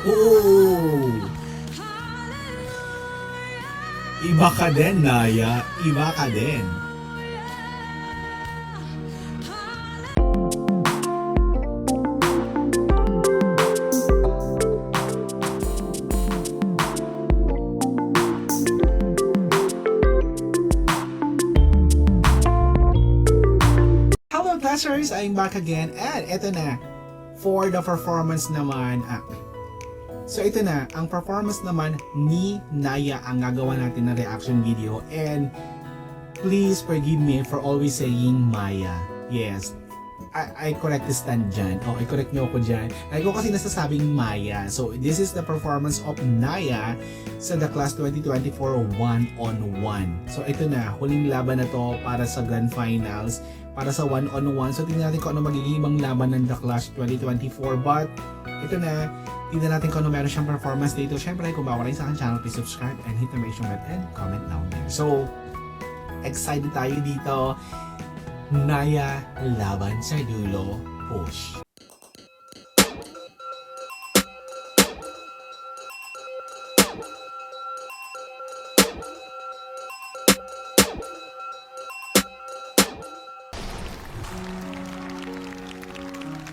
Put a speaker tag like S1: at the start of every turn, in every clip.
S1: Oo! Iba ka din, Naya. Iba ka din. Hello, classers! I'm back again. And eto na. For the performance naman, so ito na, ang performance naman ni Naya ang gagawa natin na reaction video. And please forgive me for always saying Maya. Yes, I correct the stand dyan. Okay, correct nyo ako dyan. Lagi ko kasi nasasabing Maya. So this is the performance of Naya sa The Class 2024 1-on-1. So ito na, huling laban na to para sa Grand Finals, para sa 1-on-1. So tingnan natin kung ano magiging ibang laban ng The Clash 2024. But ito na, tingnan natin kung ano meron siyang performance dito. Syempre, kung bawa rin sa akin channel, please subscribe and hit the notification bell and comment down there. So, excited tayo dito. Naya laban sa dulo. Push.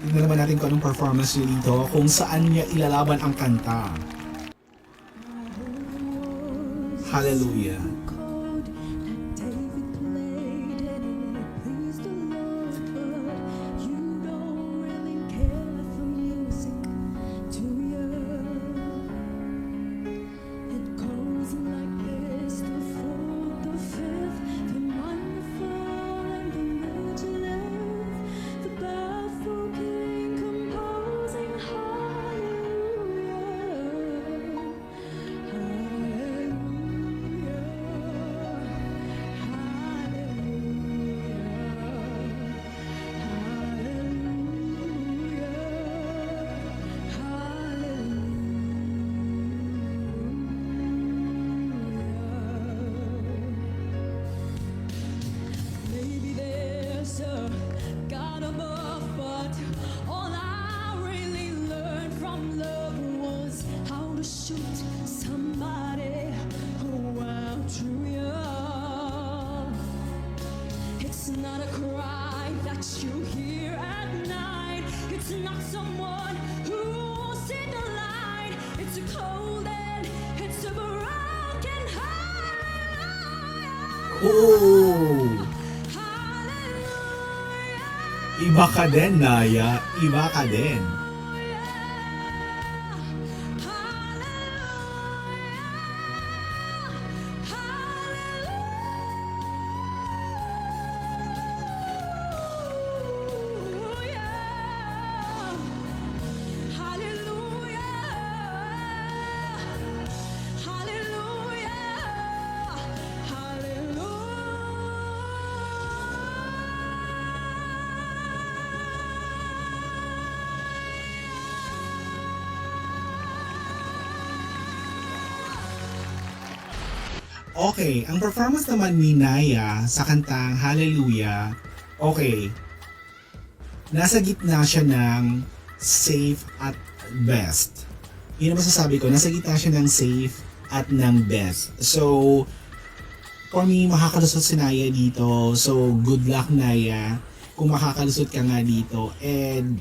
S1: Tignan naman natin kung anong performance niya dito, kung saan niya ilalaban ang kanta. Hallelujah.
S2: Somebody who outdrew you. It's not a cry that you hear at night. It's not someone who's in the light. It's a cold and it's a broken heart.
S1: Oo! Iba ka din, Naya. Iba ka din. Okay, ang performance naman ni Naya sa kantang Hallelujah, okay, nasa gitna siya ng safe at best. Yun ang masasabi ko, nasa gitna siya ng safe at ng best. So, for me, makakalusot si Naya dito. So, good luck, Naya, kung makakalusot ka nga dito. And,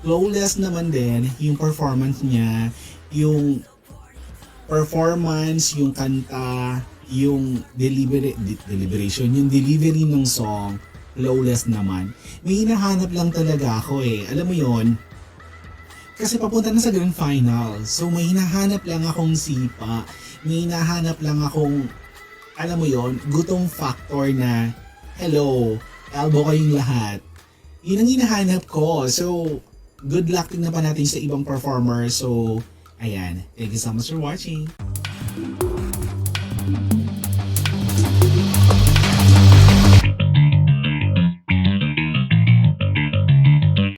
S1: flawless naman din yung performance niya, yung performance, yung kanta, yung deliberation, yung delivery ng song, flawless naman. May hinahanap lang talaga ako alam mo yon, kasi papunta na sa grand final. So may hinahanap lang akong sipa, may hinahanap lang akong, alam mo yon, gutong factor na, hello, elbow kayong lahat. Yun ang hinahanap ko. So, good luck din na pa natin sa ibang performer. So, ayan. Thank you so much for watching.